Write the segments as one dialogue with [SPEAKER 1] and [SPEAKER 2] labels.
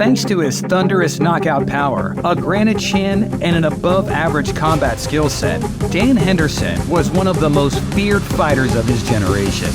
[SPEAKER 1] Thanks to his thunderous knockout power, a granite chin, and an above-average combat skill set, Dan Henderson was one of the most feared fighters of his generation.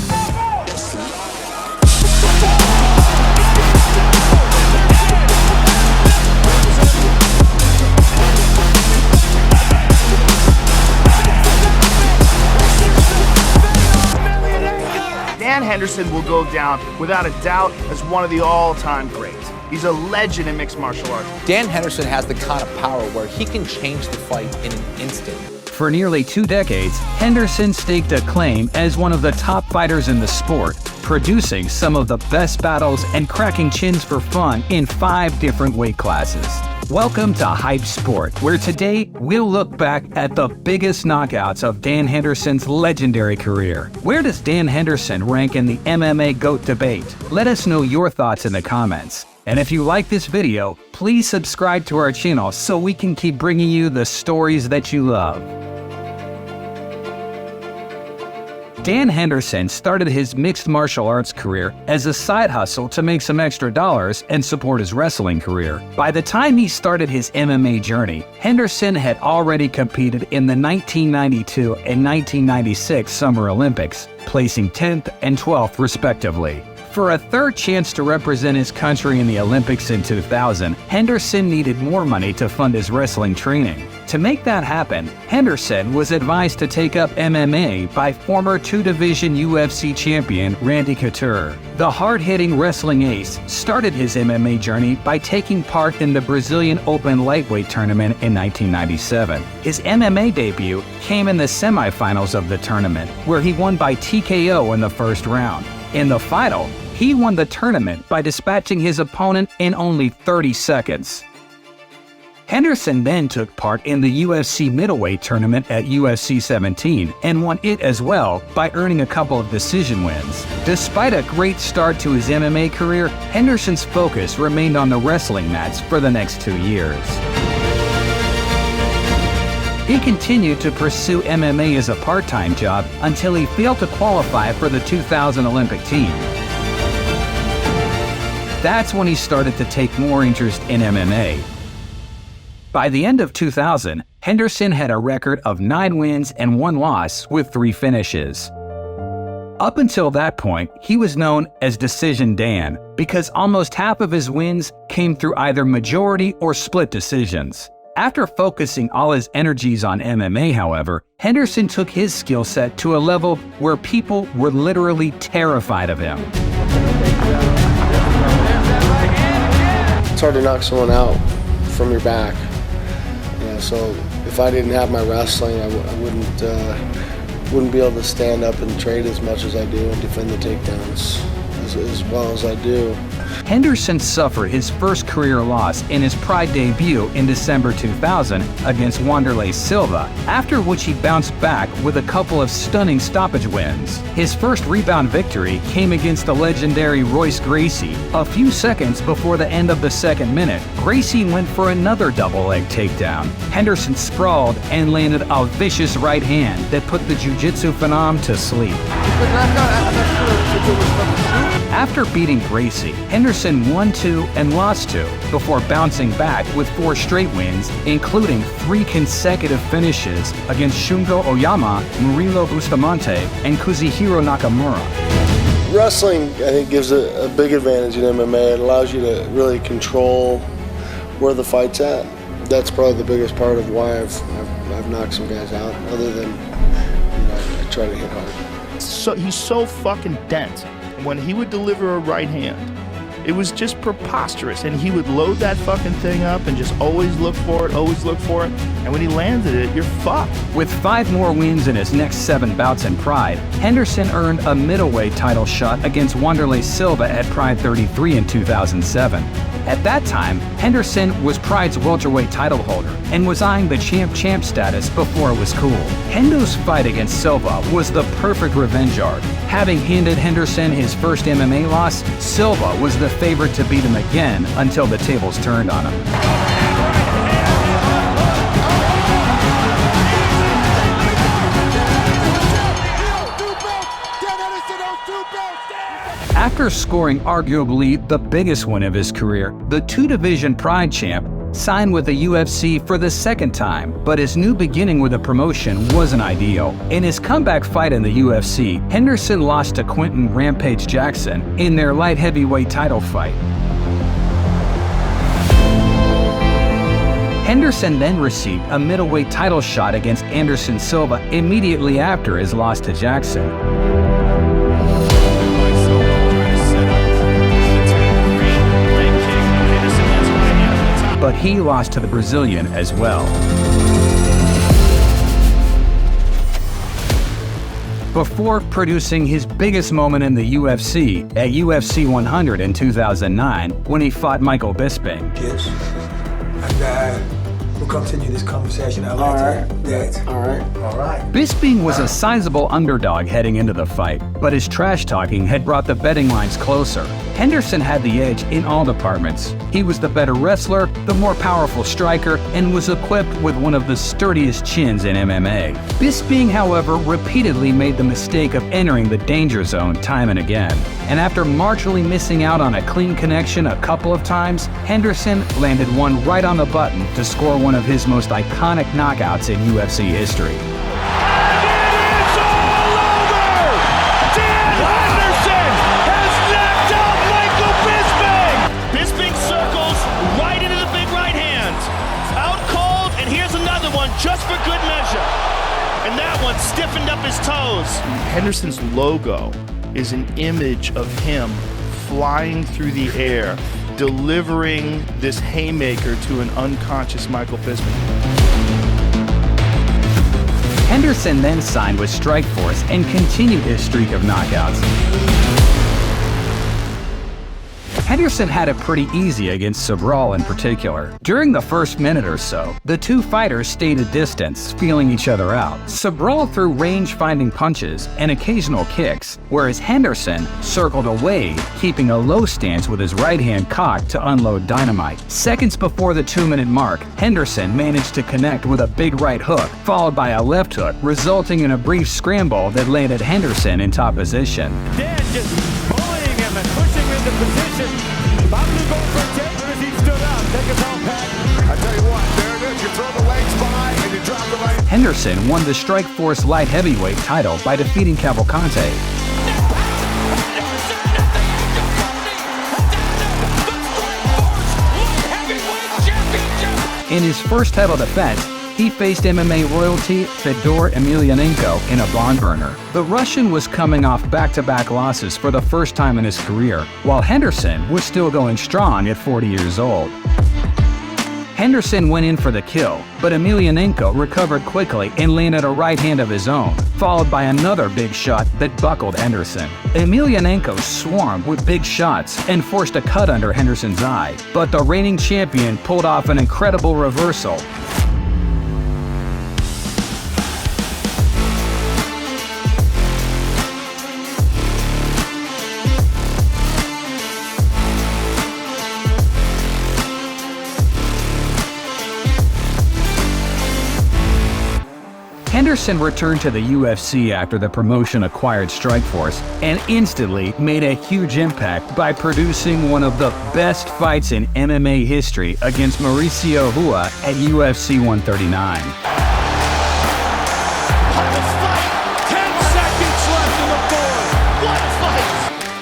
[SPEAKER 2] Dan Henderson will go down, without a doubt, as one of the all-time greats. He's a legend in mixed martial arts.
[SPEAKER 3] Dan Henderson has the kind of power where he can change the fight in an instant.
[SPEAKER 1] For nearly 2 decades, Henderson staked a claim as one of the top fighters in the sport, producing some of the best battles and cracking chins for fun in 5 different weight classes. Welcome to Hype Sport, where today we'll look back at the biggest knockouts of Dan Henderson's legendary career. Where does Dan Henderson rank in the MMA GOAT debate? Let us know your thoughts in the comments. And if you like this video, please subscribe to our channel so we can keep bringing you the stories that you love. Dan Henderson started his mixed martial arts career as a side hustle to make some extra dollars and support his wrestling career. By the time he started his MMA journey, Henderson had already competed in the 1992 and 1996 Summer Olympics, placing 10th and 12th respectively. For a third chance to represent his country in the Olympics in 2000, Henderson needed more money to fund his wrestling training. To make that happen, Henderson was advised to take up MMA by former 2-division UFC champion Randy Couture. The hard-hitting wrestling ace started his MMA journey by taking part in the Brazilian Open lightweight tournament in 1997. His MMA debut came in the semifinals of the tournament, where he won by TKO in the first round. In the final, he won the tournament by dispatching his opponent in only 30 seconds. Henderson then took part in the UFC middleweight tournament at UFC 17 and won it as well by earning a couple of decision wins. Despite a great start to his MMA career, Henderson's focus remained on the wrestling mats for the next 2 years. He continued to pursue MMA as a part-time job until he failed to qualify for the 2000 Olympic team. That's when he started to take more interest in MMA. By the end of 2000, Henderson had a record of 9 wins and 1 loss with 3 finishes. Up until that point, he was known as Decision Dan because almost half of his wins came through either majority or split decisions. After focusing all his energies on MMA, however, Henderson took his skill set to a level where people were literally terrified of him.
[SPEAKER 4] It's hard to knock someone out from your back. So if I didn't have my wrestling, I wouldn't be able to stand up and trade as much as I do and defend the takedowns as well as I do.
[SPEAKER 1] Henderson suffered his first career loss in his Pride debut in December 2000 against Wanderlei Silva, after which he bounced back with a couple of stunning stoppage wins. His first rebound victory came against the legendary Royce Gracie. A few seconds before the end of the second minute, Gracie went for another double-leg takedown. Henderson sprawled and landed a vicious right hand that put the jiu-jitsu phenom to sleep. After beating Gracie, Henderson won 2 and lost 2 before bouncing back with 4 straight wins, including 3 consecutive finishes against Shungo Oyama, Murilo Bustamante, and Kazuhiro Nakamura.
[SPEAKER 4] Wrestling, I think, gives a big advantage in MMA. It allows you to really control where the fight's at. That's probably the biggest part of why I've knocked some guys out, other than I try to hit hard.
[SPEAKER 2] So he's so fucking dense. When he would deliver a right hand, it was just preposterous, and he would load that fucking thing up and just always look for it, and when he landed it, you're fucked.
[SPEAKER 1] With 5 more wins in his next 7 bouts in Pride, Henderson earned a middleweight title shot against Wanderlei Silva at Pride 33 in 2007. At that time, Henderson was Pride's welterweight title holder and was eyeing the champ status before it was cool. Hendo's fight against Silva was the perfect revenge arc. Having handed Henderson his first MMA loss, Silva was the favorite to beat him again until the tables turned on him. After scoring arguably the biggest win of his career, the two-division Pride champ signed with the UFC for the second time, but his new beginning with a promotion wasn't ideal. In his comeback fight in the UFC, Henderson lost to Quinton "Rampage" Jackson in their light heavyweight title fight. Henderson then received a middleweight title shot against Wanderlei Silva immediately after his loss to Jackson. But he lost to the Brazilian as well. Before producing his biggest moment in the UFC at UFC 100 in 2009 when he fought Michael Bisping.
[SPEAKER 5] Yes. And we'll continue this conversation. All right.
[SPEAKER 1] Bisping was a sizable underdog heading into the fight, but his trash-talking had brought the betting lines closer. Henderson had the edge in all departments. He was the better wrestler, the more powerful striker, and was equipped with one of the sturdiest chins in MMA. Bisping, however, repeatedly made the mistake of entering the danger zone time and again. And after marginally missing out on a clean connection a couple of times, Henderson landed one right on the button to score one of his most iconic knockouts in UFC history.
[SPEAKER 2] Just for good measure. And that one stiffened up his toes. Henderson's logo is an image of him flying through the air, delivering this haymaker to an unconscious Michael Bisping.
[SPEAKER 1] Henderson then signed with Strikeforce and continued his streak of knockouts. Henderson had it pretty easy against Sobral in particular. During the first minute or so, the two fighters stayed a distance, feeling each other out. Sobral threw range-finding punches and occasional kicks, whereas Henderson circled away, keeping a low stance with his right hand cocked to unload dynamite. Seconds before the 2-minute mark, Henderson managed to connect with a big right hook, followed by a left hook, resulting in a brief scramble that landed Henderson in top position.
[SPEAKER 6] Dan just bullying him and pushing him into position. Probably going for a take as he stood up. Take his own pack.
[SPEAKER 7] I tell you what, there it is. You throw the legs by and you drop the right.
[SPEAKER 1] Henderson won the Strikeforce light heavyweight title by defeating Cavalcante. In his first title defense, he faced MMA royalty Fedor Emelianenko in a barn burner. The Russian was coming off back-to-back losses for the first time in his career, while Henderson was still going strong at 40 years old. Henderson went in for the kill, but Emelianenko recovered quickly and landed a right hand of his own, followed by another big shot that buckled Henderson. Emelianenko swarmed with big shots and forced a cut under Henderson's eye, but the reigning champion pulled off an incredible reversal. Henderson returned to the UFC after the promotion acquired Strikeforce and instantly made a huge impact by producing one of the best fights in MMA history against Mauricio Rua at UFC 139.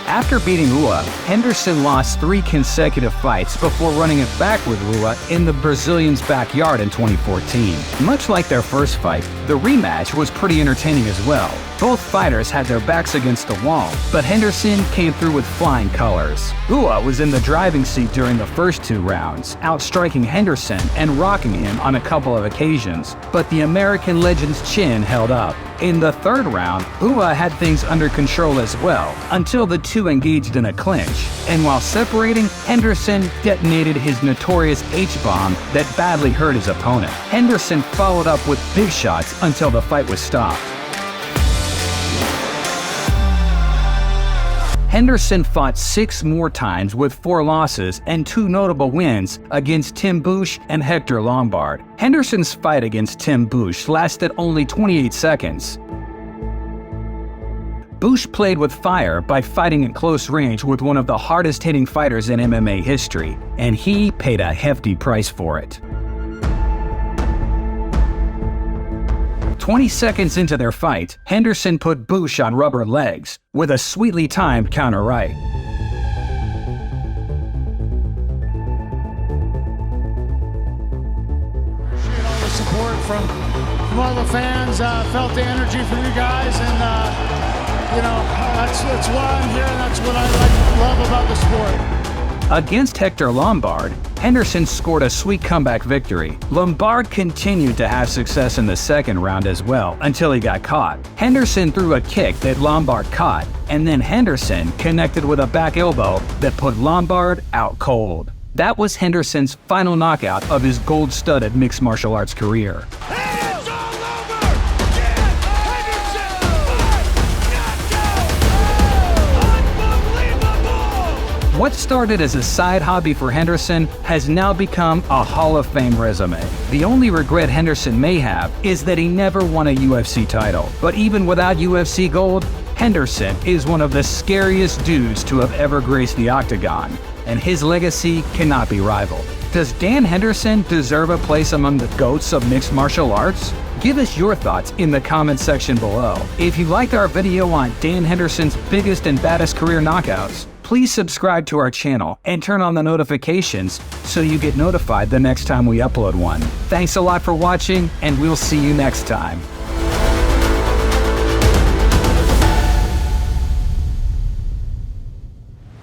[SPEAKER 1] After beating Rua, Henderson lost 3 consecutive fights before running it back with Rua in the Brazilian's backyard in 2014. Much like their first fight, the rematch was pretty entertaining as well. Both fighters had their backs against the wall, but Henderson came through with flying colors. Rua was in the driving seat during the first 2 rounds, outstriking Henderson and rocking him on a couple of occasions, but the American legend's chin held up. In the 3rd round, Rua had things under control as well, until the two engaged in a clinch, and while separating, Henderson detonated his notorious H-bomb that badly hurt his opponent. Henderson followed up with big shots until the fight was stopped. Henderson fought 6 more times with 4 losses and 2 notable wins against Tim Boetsch and Hector Lombard. Henderson's fight against Tim Boetsch lasted only 28 seconds. Boetsch played with fire by fighting at close range with one of the hardest-hitting fighters in MMA history, and he paid a hefty price for it. 20 seconds into their fight, Henderson put Boetsch on rubber legs with a sweetly timed counter right.
[SPEAKER 8] Appreciate all the support from all the fans. Felt the energy from you guys, and that's why I'm here, and that's what I love about the sport.
[SPEAKER 1] Against Hector Lombard, Henderson scored a sweet comeback victory. Lombard continued to have success in the second round as well, until he got caught. Henderson threw a kick that Lombard caught, and then Henderson connected with a back elbow that put Lombard out cold. That was Henderson's final knockout of his gold-studded mixed martial arts career.
[SPEAKER 6] It's all over! Again, Henderson! Unbelievable!
[SPEAKER 1] What started as a side hobby for Henderson has now become a Hall of Fame resume. The only regret Henderson may have is that he never won a UFC title. But even without UFC gold, Henderson is one of the scariest dudes to have ever graced the octagon, and his legacy cannot be rivaled. Does Dan Henderson deserve a place among the GOATs of mixed martial arts? Give us your thoughts in the comment section below. If you liked our video on Dan Henderson's biggest and baddest career knockouts, please subscribe to our channel and turn on the notifications so you get notified the next time we upload one. Thanks a lot for watching, and we'll see you next time.